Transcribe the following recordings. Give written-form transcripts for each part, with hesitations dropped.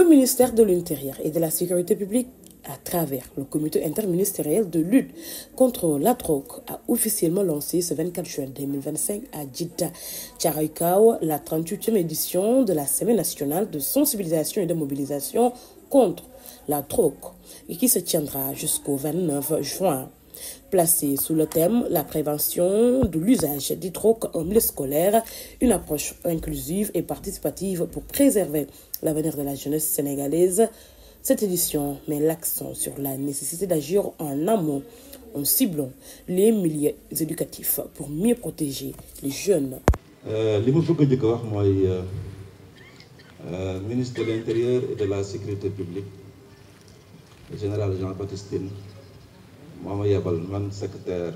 Le ministère de l'Intérieur et de la Sécurité publique, à travers le comité interministériel de lutte contre la drogue, a officiellement lancé ce 24 juin 2025 à Djidda, Thiaroye Kao, la 38e édition de la Semaine nationale de sensibilisation et de mobilisation contre la drogue et qui se tiendra jusqu'au 29 juin. Placé sous le thème « La prévention de l'usage des drogues en milieu scolaire, une approche inclusive et participative pour préserver l'avenir de la jeunesse sénégalaise », cette édition met l'accent sur la nécessité d'agir en amont, en ciblant les milieux éducatifs pour mieux protéger les jeunes. li ma bëgg a njëkk a wax mooy ministre de l'Intérieur et de la Sécurité publique, le général Jean-Baptiste Tine, moo ma yebal man secrétaire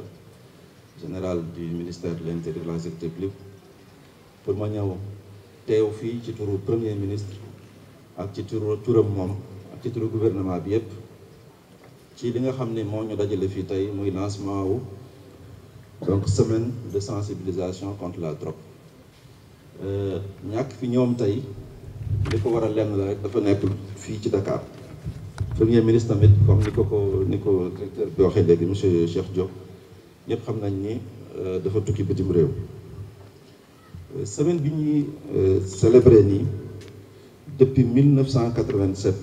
général du ministère de l'Intérieur et de la Sécurité publique pour ma ñëw teew fii ci turu premier ministre ak ci turam moom ak ci turu gouvernement bi yépp ci li nga xam ne moo ñu dajale fii tey muy lancement wu donc semaine de sensibilisation contre la drogue. ñàkk fi ñoom tey li ko war a lenn la rek dafa nekkul fii ci Dakar. Premier ministre tamit comme ni ko directeur bi waxee léegi monsieur Cheikh Diop ñëpp xam nañ ni dafa tukki bitim réew. Semaine bi ñuy célébrer nii depuis 1987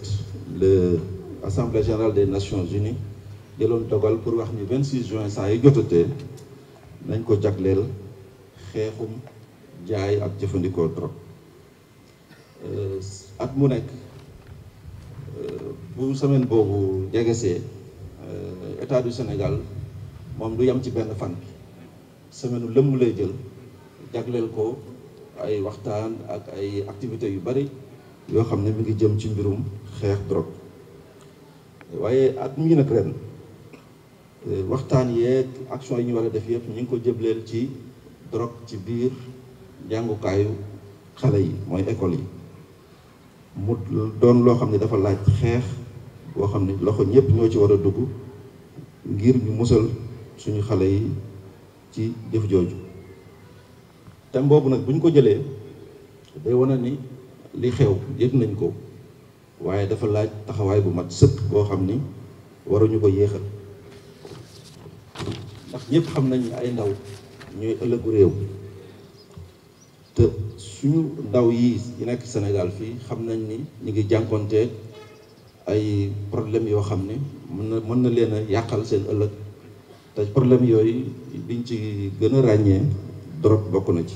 le Assemblée générale des Nations Unies jëloon dogal pour wax ni 26 juin saa yu jotatee nañ ko jagleel xeexum jaay ak jëfandikoo drogue. At mu nekk bu semaine boobu jegesee état du Sénégal moom du yam ci benn fan bi semaine lëmm lay jël jagleel ko ay waxtaan ak ay activités yu bari yoo xam ne mi ngi jëm ci mbirum xeex drogue. waaye at mii nag ren waxtaan yeeg action yi ñu war a def yëpp ñu ngi ko jëbleel ci drogue ci biir jàngukaayu xale yi mooy école yi mu doon loo xam ne dafa laaj xeex boo xam ne loxo ñëpp ñoo ci war a dugg ngir ñu musal suñu xale yi ci jëf jooju. thème boobu nag bu ñu ko jëlee day wane ni li xew yëg nañ ko waaye dafa laaj taxawaay bu mat sëkk boo xam ni waruñu ko yéexal ndax ñëpp xam nañ ay ndaw ñooy ëllëgu réew te suñu ndaw yi nekk Sénégal fii xam nañ ni ñu ngi jànkoonte ay problème yoo xam ne mën na leen a yàqal seen ëllëg te problème yooyu biñ ci gën a ràññee drogue bokk na ci.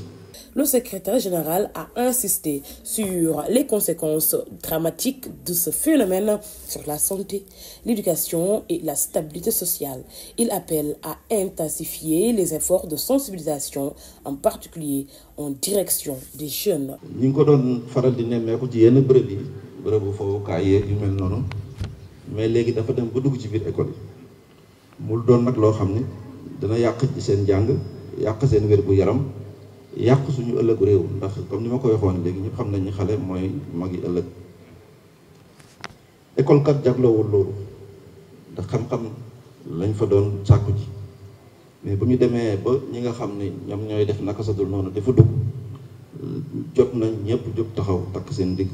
Le secrétaire général a insisté sur les conséquences dramatiques de ce phénomène sur la santé, l'éducation et la stabilité sociale. Il appelle à intensifier les efforts de sensibilisation, en particulier en direction des jeunes. Ñu ngi ko doon faral di nemmeeku ci yenn bërëb yi bërëbu fowukaay yu mel noonu mais léegi dafa dem ba dugg ci biir école yi mu doon nag loo xam ne dana yàq ci seen jàng yàq seen wér gu yaram. yàq suñu ëllëgu réew ndax comme ni ma ko waxoon léegi ñëpp xam nañ ni xale mooy magi ëllëg école kat jagloowul loolu ndax xam-xam lañ fa doon sàkku ji mais bu ñu demee ba ñi nga xam ni ñoom ñooy def naka sa dul noonu dafa dugg jot nañ ñëpp jóg taxaw takk seen digg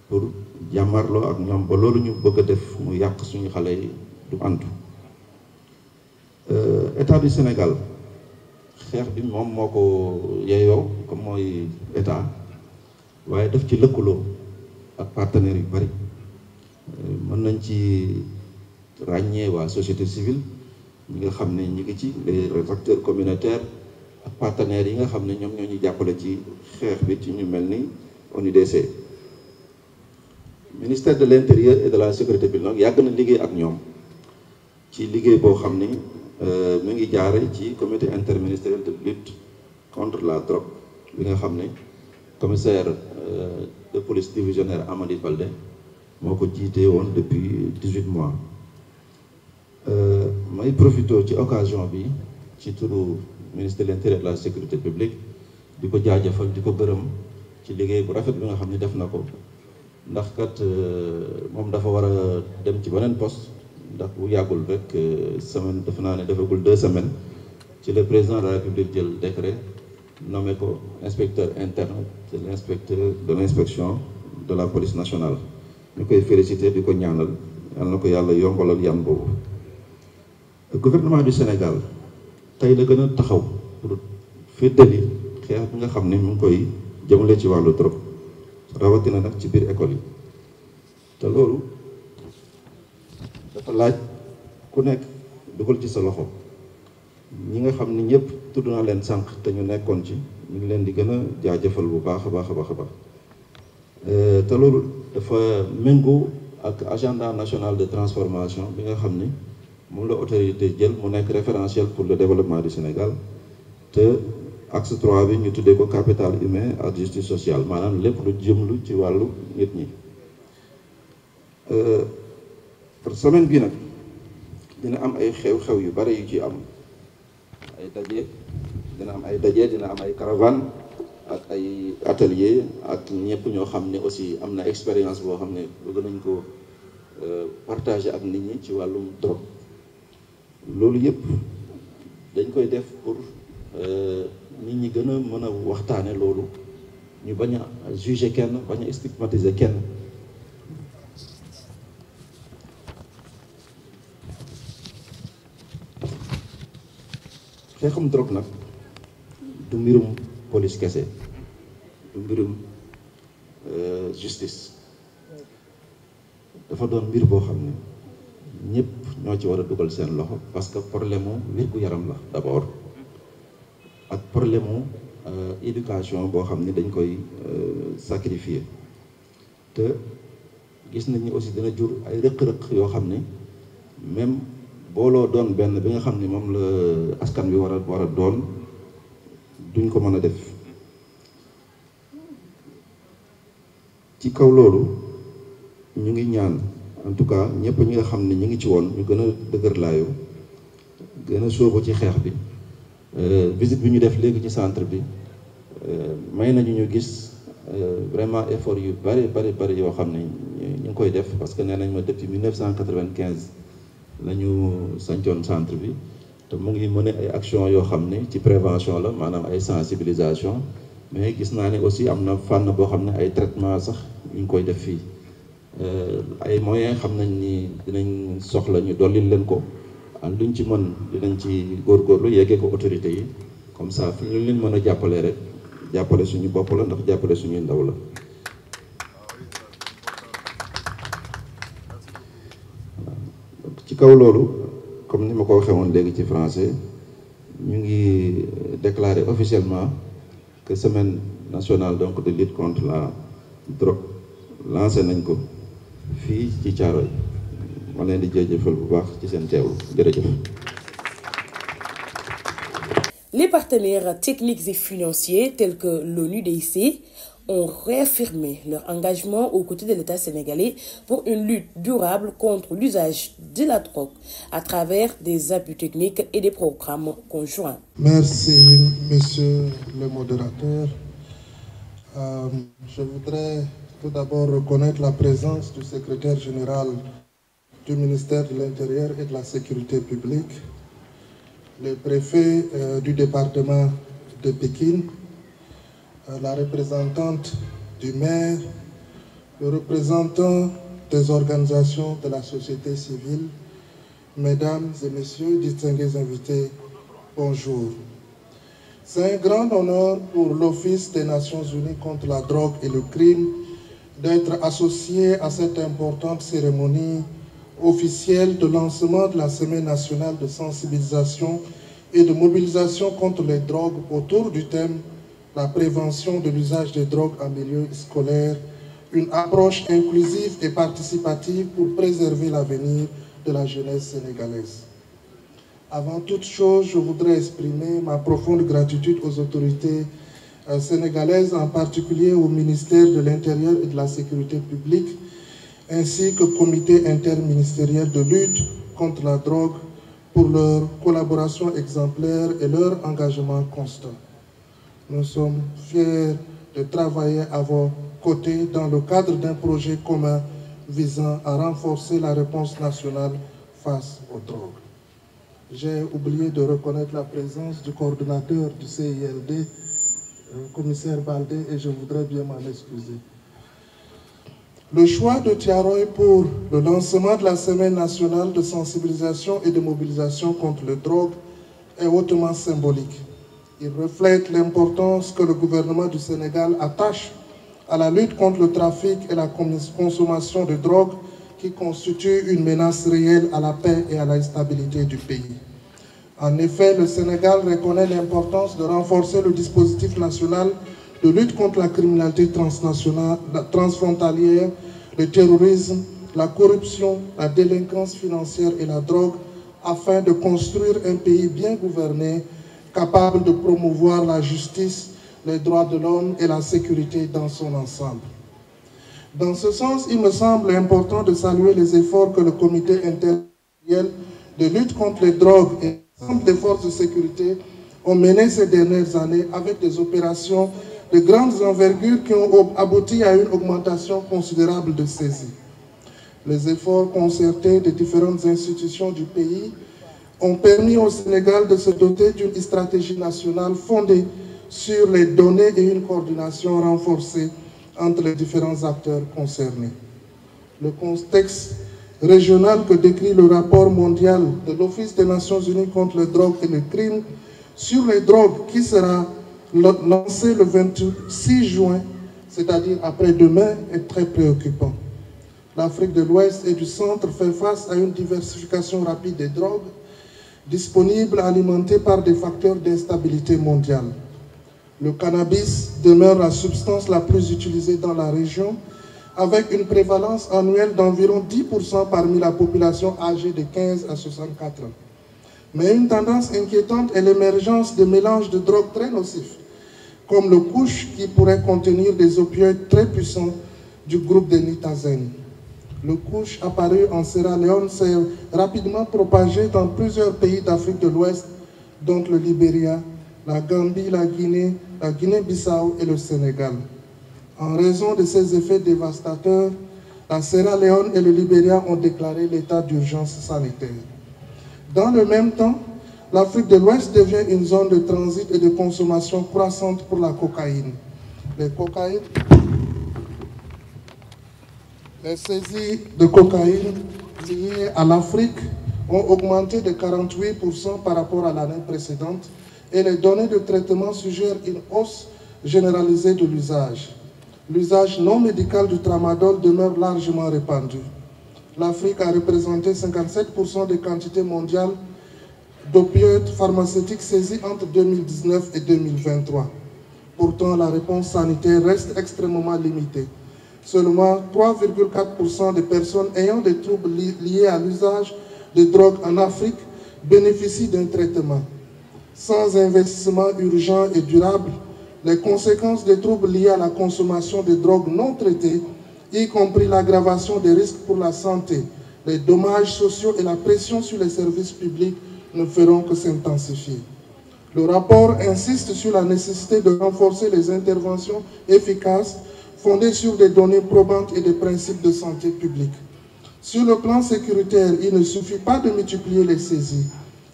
pour jàmmarloo ak ñoom ba loolu ñu bëgg a def mu yàq suñu xale yi du antu. État du Sénégal xeex bi moom moo ko yeyoo comme mooy état waaye daf ci lëkkaloo ak partenaires yu bari mën nañ ci ràññee waa société civile ñi nga xam ne ñi ngi ci les acteurs communautaires ak partenaires yi nga xam ne ñoom ñoo ñu jàppale ci xeex bi ci ñu mel ni ONUDC. Ministère de l'Intérieur et de la Sécurité publique nag yàgg na liggéey ak ñoom ci liggéey boo xam ni mu ngi jaare ci comité interministériel de lutte contre la drogue bi nga xam ne commissaire de police divisionnaire Amady Baldé moo ko jiitee woon depuis 18 mois. may profité ci occasion bi ci turu ministre de l'Intérieur et de la Sécurité publique di ko jaajëfal di ko gërëm ci liggéey bu rafet bi nga xam ne def na ko ndax kat moom dafa war a dem ci beneen poste. ndax bu yàggul rek semaine defe naa ne defagul 2 semaines ci le président de la République jël décret nommé ko inspecteur interne de l'inspecteur de l'inspection de la police nationale ñu koy féliciter di ko ñaanal yal na ko yàlla yombalal yan boobu. Gouvernement du Sénégal tey la gën a taxaw pour féddali xeex bi nga xam ne mu ngi koy jëmale ci wàllu drogue rawatina nag ci biir école yi te loolu dafa laaj ku nekk dugal ci sa loxo. ñi nga xam ni ñëpp tudd naa leen sànq te ñu nekkoon ci ñu ngi leen di gën a jaajëfal bu baax a baax a baax a baax te loolu dafa méngoo ak agenda national de transformation bi nga xam ni moom la autorité jël mu nekk référentiel pour le développement du Sénégal te axe 3 bi ñu tuddee ko capital humain ak justice sociale maanaam lépp lu jëmlu ci wàllu nit ñi. Semaine bi nag dina am ay xew-xew yu bare yu ci am. ay daje dina am ay daje dina am ay caravane ak ay atelier ak ñëpp ñoo xam ne aussi am na expérience boo xam ne bëgg nañ ko partager ak nit ñi ci wàllum drogue loolu yëpp dañ koy def pour nit ñi gën a mën a waxtaane loolu ñu bañ a juger kenn bañ a stigmatiser kenn. xeexum drogue nag du mbirum police kese du mbirum justice dafa doon mbir boo xam ne ñëpp ñoo ci war a dugal seen loxo parce que problème mu wér-gu-yaram la d'abord ak problème mu éducation boo xam ne dañ koy sacrifier te gis nañ ni aussi dina jur ay rëq-rëq yoo xam ne même booloo doon benn bi nga xam ne moom la askan wi war a doon duñ ko mën a def ci kaw loolu ñu ngi ñaan en tout cas ñëpp ñi nga xam ne ñu ngi ci woon ñu gën a dëgër laayu gën a sóobu ci xeex bi visite bi ñu def léegi ci centre bi may nañu ñu gis vraiment effort yu bari yoo xam ne ñu ngi koy def parce que nee nañ ma depuis 1995 la ñu sancoon centre bi te mu ngi mëne ay action yoo xam ne ci prévention la maanaam ay sensibilisation mais gis naa ne aussi am na fànn boo xam ne ay traitement sax ñu ngi koy def fii ay moyens xam nañ ni dinañ soxla ñu dollil leen ko an luñ ci mën dinañ ci góorgóorlu yeggee ko autorités yi comme ça fi ñu leen mën a jàppale rek jàppale suñu bopp la ndax jàppale suñuy ndaw la. ci kaw loolu comme ni ma ko waxee woon léegi ci français ñu ngi déclarer officiellement que semaine nationale donc de lutte contre la drogue lancé nañ ko fii ci Thiaroye ma leen di jërëjëfal bu baax ci seen teewlu jërëjëf. Les partenaires techniques et financiers tels que l'ONUDC ont réaffirmé leur engagement aux côtés de l'État sénégalais pour une lutte durable contre l'usage de la drogue à travers des appuis techniques et des programmes conjoints. Merci, monsieur le modérateur. Je voudrais tout d'abord reconnaître la présence du secrétaire général du ministère de l'Intérieur et de la Sécurité publique, le préfet du département de Pékin, la représentante du maire, le représentant des organisations de la société civile, mesdames et messieurs, distingués invités, bonjour. C'est un grand honneur pour l'Office des Nations Unies contre la drogue et le crime d'être associé à cette importante cérémonie officielle de lancement de la Semaine nationale de sensibilisation et de mobilisation contre les drogues autour du thème la prévention de l'usage des drogues en milieu scolaire, une approche inclusive et participative pour préserver l'avenir de la jeunesse sénégalaise. Avant toute chose, je voudrais exprimer ma profonde gratitude aux autorités sénégalaises, en particulier au ministère de l'Intérieur et de la Sécurité publique, ainsi qu'au comité interministériel de lutte contre la drogue pour leur collaboration exemplaire et leur engagement constant. Nous sommes fiers de travailler à vos côtés dans le cadre d'un projet commun visant à renforcer la réponse nationale face aux drogues. J'ai oublié de reconnaître la présence du coordonnateur du CILD, commissaire Baldé, et je voudrais bien m'en excuser. Le choix de Thiaroye pour le lancement de la Semaine nationale de sensibilisation et de mobilisation contre les drogues est hautement symbolique. Il reflète l'importance que le gouvernement du Sénégal attache à la lutte contre le trafic et la consommation de drogue qui constituent une menace réelle à la paix et à la stabilité du pays. En effet, le Sénégal reconnaît l'importance de renforcer le dispositif national de lutte contre la criminalité transnationale, transfrontalière, le terrorisme, la corruption, la délinquance financière et la drogue, afin de construire un pays bien gouverné, capable de promouvoir la justice, les droits de l'homme et la sécurité dans son ensemble. Dans ce sens, il me semble important de saluer les efforts que le comité interministériel de lutte contre les drogues et l'ensemble des forces de sécurité ont menées ces dernières années avec des opérations de grandes envergures qui ont abouti à une augmentation considérable de saisies. Les efforts concertés des différentes institutions du pays ont permis au Sénégal de se doter d'une stratégie nationale fondée sur les données et une coordination renforcée entre les différents acteurs concernés. Le contexte régional que décrit le rapport mondial de l'Office des Nations Unies contre les drogues et le crime sur les drogues qui sera lancé le 26 juin, c'est-à-dire après-demain, est très préoccupant. L'Afrique de l'Ouest et du Centre fait face à une diversification rapide des drogues disponibles alimentées par des facteurs d'instabilité mondiale. Le cannabis demeure la substance la plus utilisée dans la région, avec une prévalence annuelle d'environ 10% parmi la population âgée de 15 à 64 ans. Mais une tendance inquiétante est l'émergence de mélanges de drogues très nocifs, comme le couche qui pourrait contenir des opioïdes très puissants du groupe des nitazenes. Le couche apparu en Sierra Leone s'est rapidement propagé dans plusieurs pays d'Afrique de l'Ouest, dont le Libéria, la Gambie, la Guinée-Bissau et le Sénégal. En raison de ces effets dévastateurs, la Sierra Leone et le Libéria ont déclaré l'état d'urgence sanitaire. Dans le même temps, l'Afrique de l'Ouest devient une zone de transit et de consommation croissante pour la cocaïne. Les saisies de cocaïne liées à l'Afrique ont augmenté de 48% par rapport à l'année précédente et les données de traitement suggèrent une hausse généralisée de l'usage. L'usage non médical du tramadol demeure largement répandu. L'Afrique a représenté 57% des quantités mondiales d'opioïdes pharmaceutiques saisies entre 2019 et 2023. Pourtant, la réponse sanitaire reste extrêmement limitée. Seulement 3,4% des personnes ayant des troubles liés à l'usage de drogue en Afrique bénéficient d'un traitement. Sans investissement urgent et durable, les conséquences des troubles liés à la consommation de drogues non traitées, y compris l'aggravation des risques pour la santé, les dommages sociaux et la pression sur les services publics ne feront que s'intensifier. Le rapport insiste sur la nécessité de renforcer les interventions efficaces fondées sur des données probantes et des principes de santé publique. Sur le plan sécuritaire, il ne suffit pas de multiplier les saisies.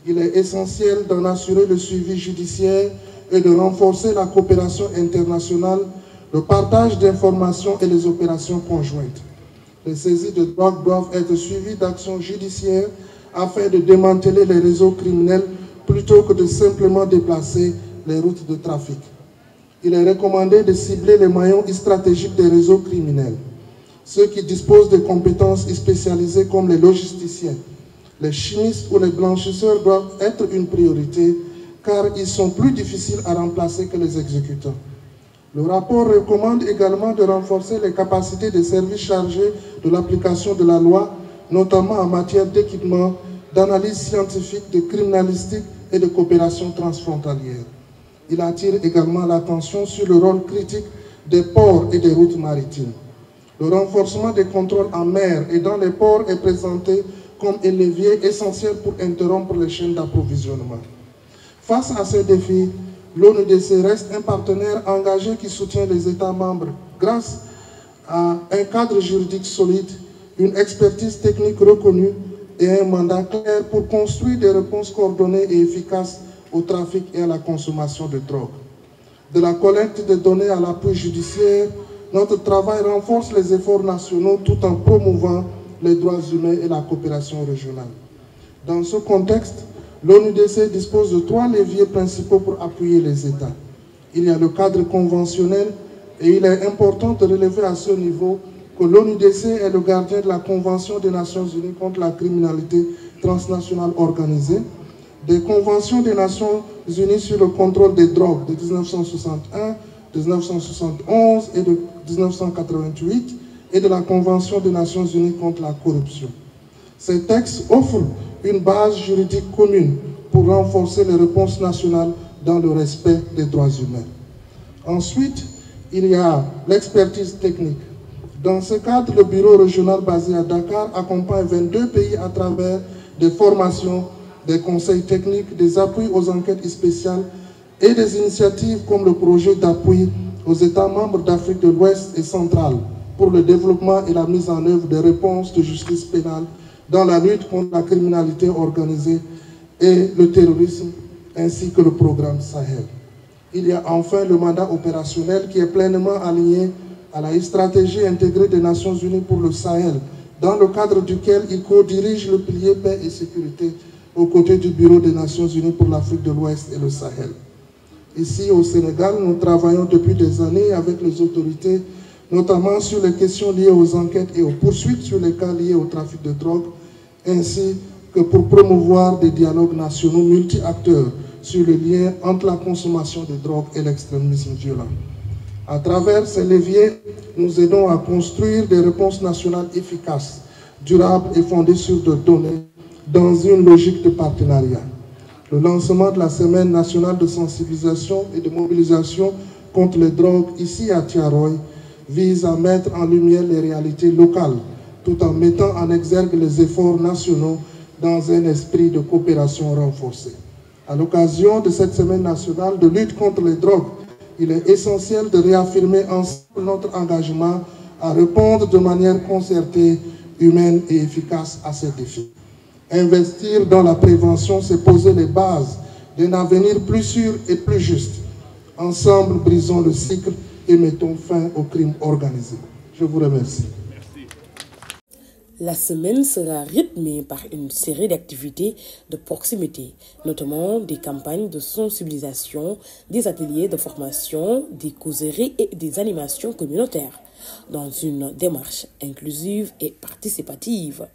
Il est essentiel d'en assurer le suivi judiciaire et de renforcer la coopération internationale, le partage d'informations et les opérations conjointes. Les saisies de drogue doivent être suivies d'actions judiciaires afin de démanteler les réseaux criminels plutôt que de simplement déplacer les routes de trafic. Il est recommandé de cibler les maillons stratégiques des réseaux criminels. Ceux qui disposent de compétences spécialisées comme les logisticiens, les chimistes ou les blanchisseurs doivent être une priorité car ils sont plus difficiles à remplacer que les exécutants. Le rapport recommande également de renforcer les capacités des services chargés de l'application de la loi, notamment en matière d'équipement, d'analyse scientifique, de criminalistique et de coopération transfrontalière. Il attire également l'attention sur le rôle critique des ports et des routes maritimes. Le renforcement des contrôles en mer et dans les ports est présenté comme un levier essentiel pour interrompre les chaînes d'approvisionnement. Face à ces défis, l'ONUDC reste un partenaire engagé qui soutient les États membres grâce à un cadre juridique solide, une expertise technique reconnue et un mandat clair pour construire des réponses coordonnées et efficaces au trafic et à la consommation de drogue. De la collecte de données à l'appui judiciaire, notre travail renforce les efforts nationaux tout en promouvant les droits humains et la coopération régionale. Dans ce contexte, l'ONUDC dispose de 3 leviers principaux pour appuyer les États. Il y a le cadre conventionnel et il est important de relever à ce niveau que l'ONUDC est le gardien de la Convention des Nations Unies contre la criminalité transnationale organisée, des conventions des Nations Unies sur le contrôle des drogues de 1961, 1971 et de 1988 et de la Convention des Nations Unies contre la corruption. Ces textes offrent une base juridique commune pour renforcer les réponses nationales dans le respect des droits humains. Ensuite, il y a l'expertise technique. Dans ce cadre, le bureau régional basé à Dakar accompagne 22 pays à travers des formations, des conseils techniques, des appuis aux enquêtes spéciales et des initiatives comme le projet d'appui aux États membres d'Afrique de l'Ouest et centrale pour le développement et la mise en œuvre des réponses de justice pénale dans la lutte contre la criminalité organisée et le terrorisme, ainsi que le programme Sahel. Il y a enfin le mandat opérationnel qui est pleinement aligné à la stratégie intégrée des Nations Unies pour le Sahel, dans le cadre duquel il co-dirige le pilier paix et sécurité aux côtés du Bureau des Nations Unies pour l'Afrique de l'Ouest et le Sahel. Ici au Sénégal, nous travaillons depuis des années avec les autorités, notamment sur les questions liées aux enquêtes et aux poursuites sur les cas liés au trafic de drogue, ainsi que pour promouvoir des dialogues nationaux multi-acteurs sur le lien entre la consommation de drogue et l'extrémisme violent. À travers ces leviers, nous aidons à construire des réponses nationales efficaces, durables et fondées sur des données dans une logique de partenariat. Le lancement de la Semaine nationale de sensibilisation et de mobilisation contre les drogues ici à Thiaroye vise à mettre en lumière les réalités locales, tout en mettant en exergue les efforts nationaux dans un esprit de coopération renforcée. À l'occasion de cette Semaine nationale de lutte contre les drogues, il est essentiel de réaffirmer ensemble notre engagement à répondre de manière concertée, humaine et efficace à ces défis. Investir dans la prévention, c'est poser les bases d'un avenir plus sûr et plus juste. Ensemble, brisons le cycle et mettons fin au crime organisé. Je vous remercie. La semaine sera rythmée par une série d'activités de proximité, notamment des campagnes de sensibilisation, des ateliers de formation, des causeries et des animations communautaires, dans une démarche inclusive et participative.